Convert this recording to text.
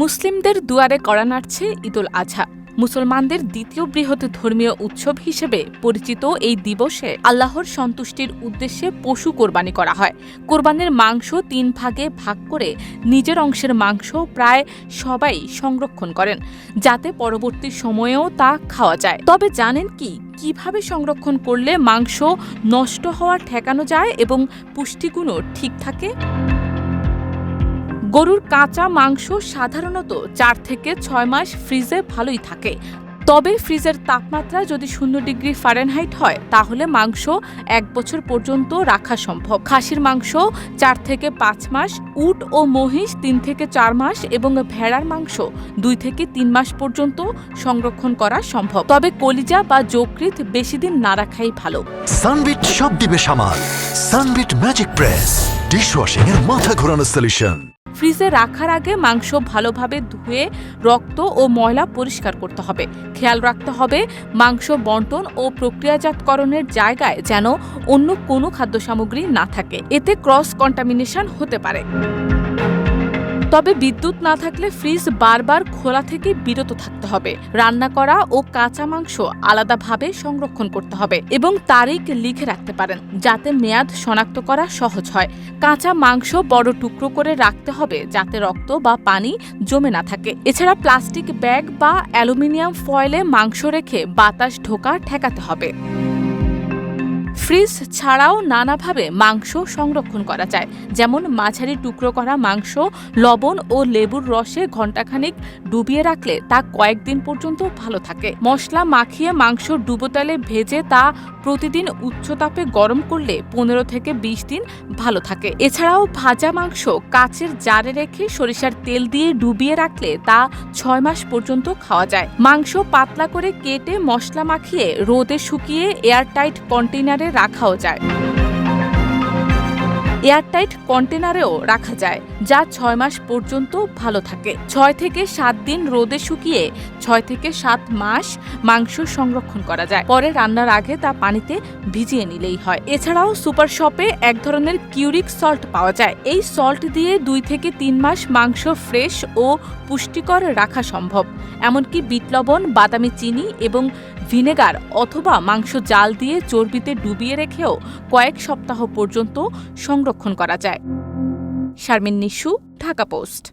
মুসলিমদের দুয়ারে কড়া নাড়ছে ঈদুল আজহা। মুসলমানদের দ্বিতীয় বৃহৎ ধর্মীয় উৎসব হিসেবে পরিচিত এই দিবসে আল্লাহর সন্তুষ্টির উদ্দেশ্যে পশু কোরবানি করা হয়। কোরবানির মাংস ৩ ভাগে ভাগ করে নিজের অংশের মাংস প্রায় সবাই সংরক্ষণ করেন, যাতে পরবর্তী সময়েও তা খাওয়া যায়। তবে জানেন কি, কিভাবে সংরক্ষণ করলে মাংস নষ্ট হওয়া ঠেকানো যায় এবং পুষ্টিগুণও ঠিক থাকে? গরুর কাঁচা মাংস সাধারণত ৪ থেকে ৬ মাস ফ্রিজে ভালোই থাকে। তবে ফ্রিজের তাপমাত্রা যদি 0 ডিগ্রি ফারেনহাইট হয়, তাহলে মাংস ১ বছর পর্যন্ত রাখা সম্ভব। খাসির মাংস ৪ থেকে ৫ মাস, উট ও মহিষ ৩ থেকে ৪ মাস এবং ভেড়ার মাংস ২ থেকে ৩ মাস পর্যন্ত সংরক্ষণ করা সম্ভব। তবে কলিজা বা যকৃৎ বেশি দিন না রাখাই ভালো। সানবিট সব দিবে সামাল। সানবিট ম্যাজিক প্রেস ডিশওয়াশিং এর মাথা ঘোরানো সলিউশন। ফ্রিজে রাখার আগে মাংস ভালোভাবে ধুয়ে রক্ত ও ময়লা পরিষ্কার করতে হবে। খেয়াল রাখতে হবে মাংস বণ্টন ও প্রক্রিয়াজাতকরণের জায়গায় যেন অন্য কোনো খাদ্য সামগ্রী না থাকে, এতে ক্রস কন্টামিনেশন হতে পারে। তবে বিদ্যুৎ না থাকলে ফ্রিজ বারবার খোলা থেকে বিরত থাকতে হবে। রান্না করা ও কাঁচা মাংস আলাদাভাবে সংরক্ষণ করতে হবে এবং তারিখ লিখে রাখতে পারেন, যাতে মেয়াদ শনাক্ত করা সহজ হয়। কাঁচা মাংস বড় টুকরো করে রাখতে হবে, যাতে রক্ত বা পানি জমে না থাকে। এছাড়া প্লাস্টিক ব্যাগ বা অ্যালুমিনিয়াম ফয়েলে মাংস রেখে বাতাস ঢোকা ঠেকাতে হবে। ফ্রিজ ছাড়াও নানাভাবে মাংস সংরক্ষণ করা যায়, যেমন মাঝারি টুকরো করা মাংস লবণ ও লেবুর রসে ঘণ্টাখানিক ডুবিয়ে রাখলে তা কয়েকদিন পর্যন্ত ভালো থাকে। মশলা মাখিয়ে মাংস ডুবো তেলে ভেজে তা প্রতিদিন উচ্চ তাপে গরম করলে ১৫ থেকে ২০ দিন ভালো থাকে। এছাড়াও ভাজা মাংস কাচের জারে রেখে সরিষার তেল দিয়ে ডুবিয়ে রাখলে তা ৬ মাস পর্যন্ত খাওয়া যায়। মাংস পাতলা করে কেটে মশলা মাখিয়ে রোদে শুকিয়ে এয়ারটাইট কন্টেইনারে রাখাও যায়। এয়ারটাইট কন্টেনারেও রাখা যায়, যা ৬ মাস পর্যন্ত ভালো থাকে। ৬ থেকে ৭ দিন রোদে শুকিয়ে ৬ থেকে ৭ মাস মাংস সংরক্ষণ করা যায়। পরে রান্নার আগে তা পানিতে ভিজিয়ে নিলেই হয়। এছাড়াও সুপার শপে এক ধরনের কিউরিক সল্ট পাওয়া যায়। এই সল্ট দিয়ে ২ থেকে ৩ মাস মাংস ফ্রেশ ও পুষ্টিকর রাখা সম্ভব। এমনকি বিট লবণ, বাদামি চিনি এবং ভিনেগার অথবা মাংস জাল দিয়ে চর্বিতে ডুবিয়ে রেখেও কয়েক সপ্তাহ পর্যন্ত সংরক্ষণ করা যায়। শারমিন নিশু, ঢাকা পোস্ট।